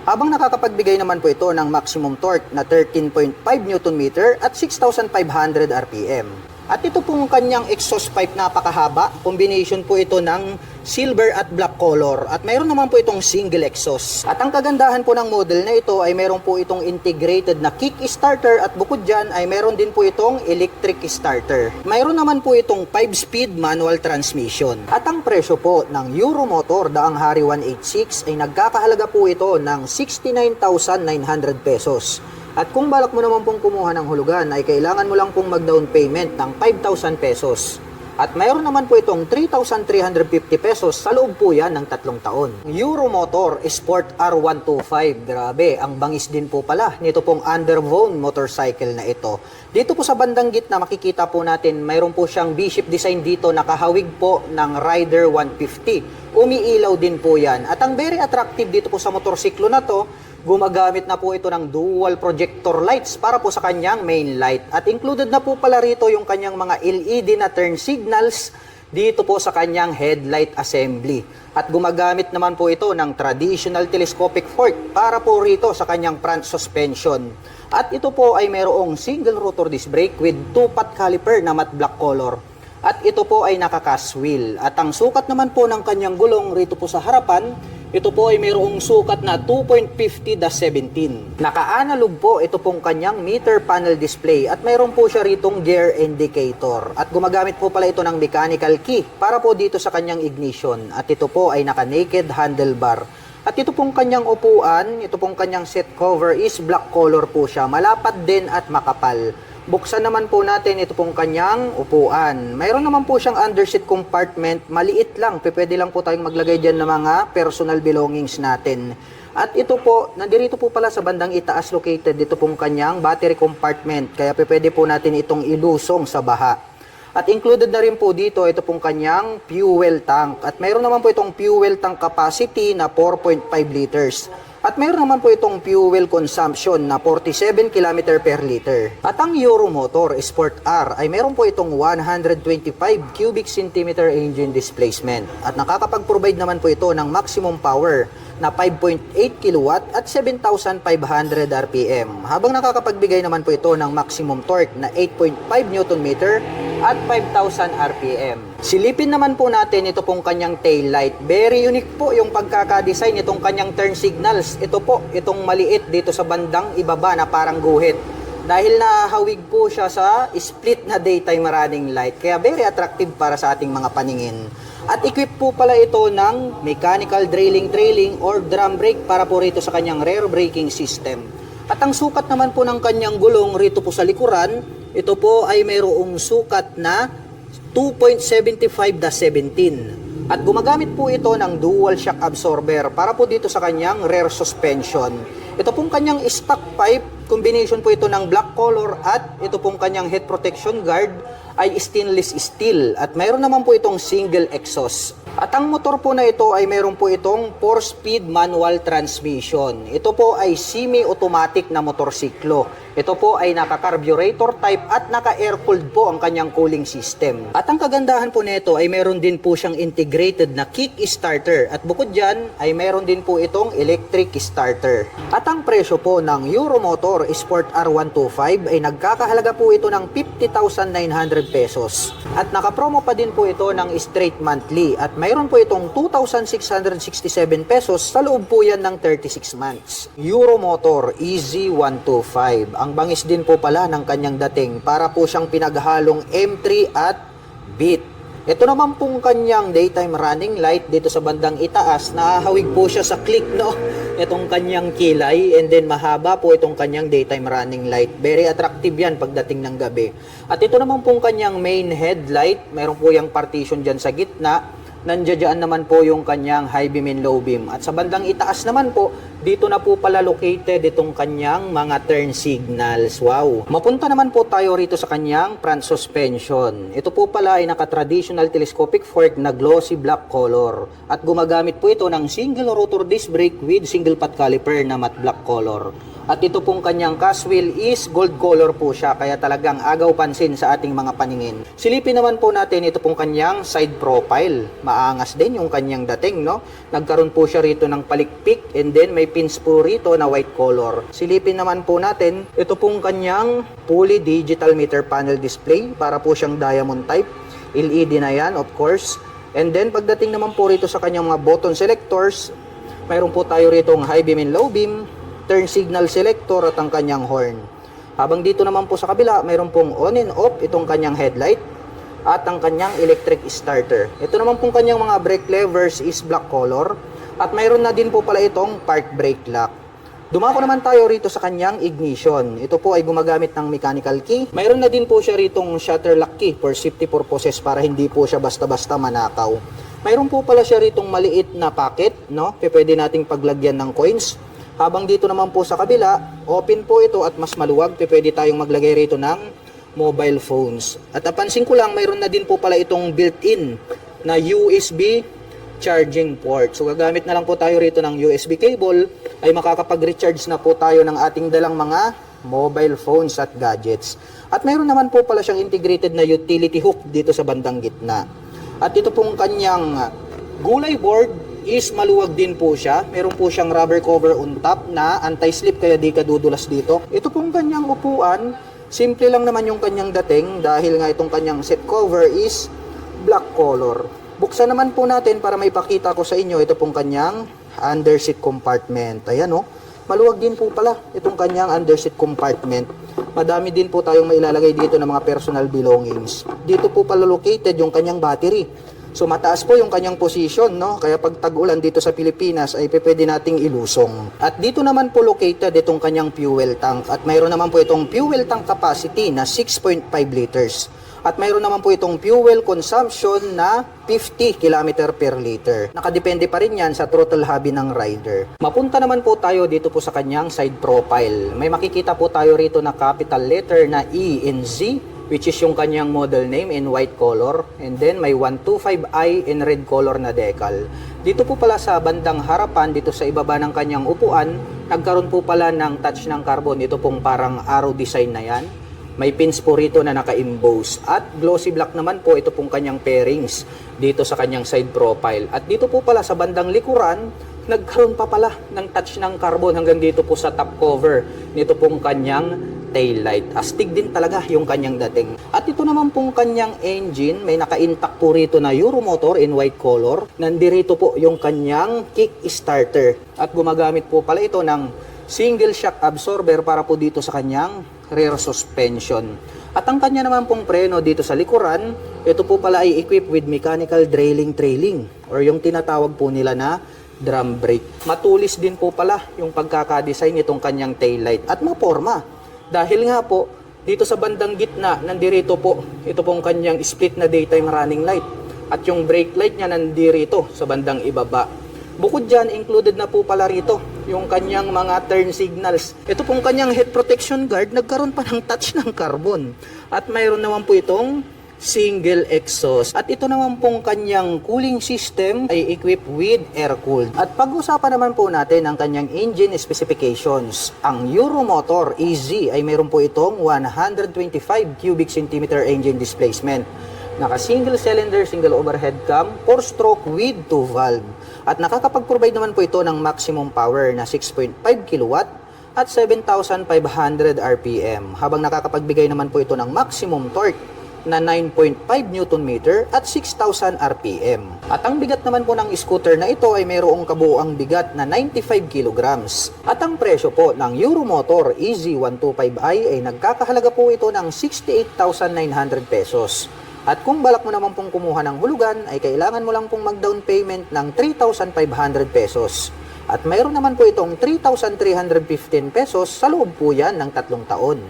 Habang nakakapagbigay naman po ito ng maximum torque na 13.5 Nm at 6,500 RPM. At ito pong kanyang exhaust pipe napakahaba. Combination po ito ng silver at black color. At mayroon naman po itong single exhaust. At ang kagandahan po ng model na ito ay mayroon po itong integrated na kick starter. At bukod dyan ay mayroon din po itong electric starter. Mayroon naman po itong 5-speed manual transmission. At ang presyo po ng Euromotor daang hari 186 ay nagkakahalaga po ito ng 69,900 pesos. At kung balak mo naman pong kumuha ng hulugan ay kailangan mo lang pong mag-down payment ng 5,000 pesos. At mayroon naman po itong 3,350 pesos sa loob po yan ng 3 taon. Euromotor Sport R125. Grabe, ang bangis din po pala nito pong underbone motorcycle na ito. Dito po sa bandang gitna makikita po natin mayroon po siyang V-shape design dito, nakahawig po ng Rider 150. Umiilaw din po yan. At ang very attractive dito po sa motorsiklo na to, gumagamit na po ito ng dual projector lights para po sa kanyang main light. At included na po pala rito yung kanyang mga LED na turn signals dito po sa kanyang headlight assembly. At gumagamit naman po ito ng traditional telescopic fork para po rito sa kanyang front suspension. At ito po ay mayroong single rotor disc brake with 2-pot caliper na matte black color. At ito po ay naka-cast wheel. At ang sukat naman po ng kanyang gulong rito po sa harapan, ito po ay mayroong sukat na 2.50-17. Naka-analog po ito pong kanyang meter panel display at mayroon po siya ritong gear indicator. At gumagamit po pala ito ng mechanical key para po dito sa kanyang ignition. At ito po ay naka-naked handlebar. At ito pong kanyang upuan, ito pong kanyang seat cover is black color po siya. Malapad din at makapal. Buksan naman po natin ito pong kanyang upuan. Mayroon naman po siyang underseat compartment. Maliit lang. Pwede lang po tayong maglagay dyan ng mga personal belongings natin. At ito po, nandirito po pala sa bandang itaas located dito pong kanyang battery compartment. Kaya pwede po natin itong ilusong sa baha. At included na rin po dito ito pong kanyang fuel tank. At mayroon naman po itong fuel tank capacity na 4.5 liters. At mayroon naman po itong fuel consumption na 47 km per liter. At ang Euromotor Sport R ay mayroon po itong 125 cubic centimeter engine displacement. At nakakapag-provide naman po ito ng maximum power na 5.8 kW at 7,500 RPM. Habang nakakapagbigay naman po ito ng maximum torque na 8.5 Nm at 5,000 RPM. Silipin naman po natin ito pong kanyang tail light. Very unique po yung pagkakadesign itong kanyang turn signals. Ito po, itong maliit dito sa bandang ibaba na parang guhit. Dahil nahawig po siya sa split na daytime running light. Kaya very attractive para sa ating mga paningin. At equip po pala ito ng mechanical trailing or drum brake para po rito sa kanyang rear braking system. At ang sukat naman po ng kanyang gulong rito po sa likuran, ito po ay mayroong sukat na 2.75/17. At gumagamit po ito ng dual shock absorber para po dito sa kanyang rear suspension. Ito pong kanyang stock pipe, combination po ito ng black color at ito pong kanyang head protection guard ay stainless steel at mayroon naman po itong single exhaust. At ang motor po na ito ay mayroon po itong 4-speed manual transmission. Ito po ay semi-automatic na motorsiklo. Ito po ay naka-carburetor type at naka-air-cooled po ang kanyang cooling system. At ang kagandahan po nito ay mayroon din po siyang integrated na kick starter. At bukod dyan ay mayroon din po itong electric starter. At ang presyo po ng Euromotor Sport R125 ay nagkakahalaga po ito ng 50,900 pesos. At nakapromo pa din po ito ng straight monthly at mayroon po itong 2,667 pesos sa loob po yan ng 36 months. Euromotor EZ125. Ang bangis din po pala ng kanyang dating para po siyang pinaghalong M3 at Beat. Ito naman pong kanyang daytime running light dito sa bandang itaas, nahahawig po siya sa click, no? Itong kanyang kilay and then mahaba po itong kanyang daytime running light. Very attractive yan pagdating ng gabi. At ito naman pong kanyang main headlight, mayroon po yung partition dyan sa gitna. Nandiyan naman po yung kanyang high beam and low beam. At sa bandang itaas naman po, dito na po pala located itong kanyang mga turn signals. Wow! Mapunta naman po tayo rito sa kanyang front suspension. Ito po pala ay naka-traditional telescopic fork na glossy black color. At gumagamit po ito ng single rotor disc brake with single pot caliper na matte black color. At ito pong kanyang cast wheel is gold color po siya, kaya talagang agaw pansin sa ating mga paningin. Silipin naman po natin ito pong kanyang side profile. Maangas din yung kanyang dating, no? Nagkaroon po siya rito ng palikpik and then may pins po rito na white color. Silipin naman po natin ito pong kanyang fully digital meter panel display para po siyang diamond type. LED na yan, of course. And then pagdating naman po rito sa kanyang mga button selectors, mayroon po tayo rito ng high beam and low beam, turn signal selector at ang kanyang horn. Habang dito naman po sa kabila, mayroon pong on and off itong kanyang headlight at ang kanyang electric starter. Ito naman pong kanyang mga brake levers is black color at mayroon na din po pala itong park brake lock. Dumako naman tayo rito sa kanyang ignition. Ito po ay gumagamit ng mechanical key. Mayroon na din po siya ritong shutter lock key for safety purposes para hindi po siya basta-basta manakaw. Mayroon po pala siya ritong maliit na pocket, no? Pwede nating paglagyan ng coins. Habang dito naman po sa kabila, open po ito at mas maluwag. Pwede tayong maglagay rito ng mobile phones. At napansin ko lang, mayroon na din po pala itong built-in na USB charging port. So gagamit na lang po tayo rito ng USB cable, ay makakapag-recharge na po tayo ng ating dalang mga mobile phones at gadgets. At mayroon naman po pala siyang integrated na utility hook dito sa bandang gitna. At ito pong kanyang gulay board is maluwag din po siya. Meron po siyang rubber cover on top na anti-slip kaya di ka dudulas dito. Ito pong kanyang upuan, simple lang naman yung kanyang dating dahil nga itong kanyang seat cover is black color. Buksan naman po natin para may pakita ko sa inyo ito pong kanyang underseat compartment. Ayan o, maluwag din po pala itong kanyang underseat compartment. Madami din po tayong mailalagay dito ng mga personal belongings. Dito po pala located yung kanyang battery. So mataas po yung kanyang position, no? Kaya pag tag-ulan dito sa Pilipinas ay pwede nating ilusong. At dito naman po located itong kanyang fuel tank. At mayroon naman po itong fuel tank capacity na 6.5 liters. At mayroon naman po itong fuel consumption na 50 km per liter. Nakadepende pa rin yan sa throttle hobby ng rider. Mapunta naman po tayo dito po sa kanyang side profile. May makikita po tayo rito na capital letter na E and Z. which is yung kanyang model name in white color, and then may 125i in red color na decal. Dito po pala sa bandang harapan, dito sa ibaba ng kanyang upuan, nagkaroon po pala ng touch ng carbon. Ito pong parang arrow design na yan. May pins po rito na naka-emboss. At glossy black naman po ito pong kanyang pairings dito sa kanyang side profile. At dito po pala sa bandang likuran, nagkaroon pa pala ng touch ng carbon hanggang dito po sa top cover nito pong kanyang tail light. Astig din talaga yung kanyang dating. At ito naman pong kanyang engine, may naka-intact po rito na Euromotor in white color. Nandirito po yung kanyang kick starter. At gumagamit po pala ito ng single shock absorber para po dito sa kanyang rear suspension. At ang kanya naman pong preno dito sa likuran, ito po pala ay equipped with mechanical trailing or yung tinatawag po nila na drum brake. Matulis din po pala yung pagkakadesign nitong kanyang taillight at maporma. Dahil nga po, dito sa bandang gitna, nandirito po, ito pong kanyang split na daytime running light. At yung brake light niya nandirito sa bandang ibaba. Bukod dyan, included na po pala rito yung kanyang mga turn signals. Ito pong kanyang head protection guard, nagkaroon pa ng touch ng carbon. At mayroon naman po itong single exhaust. At ito naman pong kanyang cooling system ay equipped with air-cooled. At pag-usapan naman po natin ang kanyang engine specifications. Ang Euromotor EZ ay mayroon po itong 125 cubic centimeter engine displacement. Naka-single cylinder, single overhead cam, 4-stroke with 2 valve. At nakakapag-provide naman po ito ng maximum power na 6.5 kW at 7,500 RPM. Habang nakakapagbigay naman po ito ng maximum torque na 9.5 Nm at 6,000 RPM. At ang bigat naman po ng scooter na ito ay mayroong kabuuang bigat na 95 kg. At ang presyo po ng Euromotor EZ125i ay nagkakahalaga po ito ng 68,900 pesos. At kung balak mo naman pong kumuha ng hulugan, ay kailangan mo lang pong mag-down payment ng 3,500 pesos. At mayroon naman po itong 3,315 pesos sa loob po yan ng 3 taon.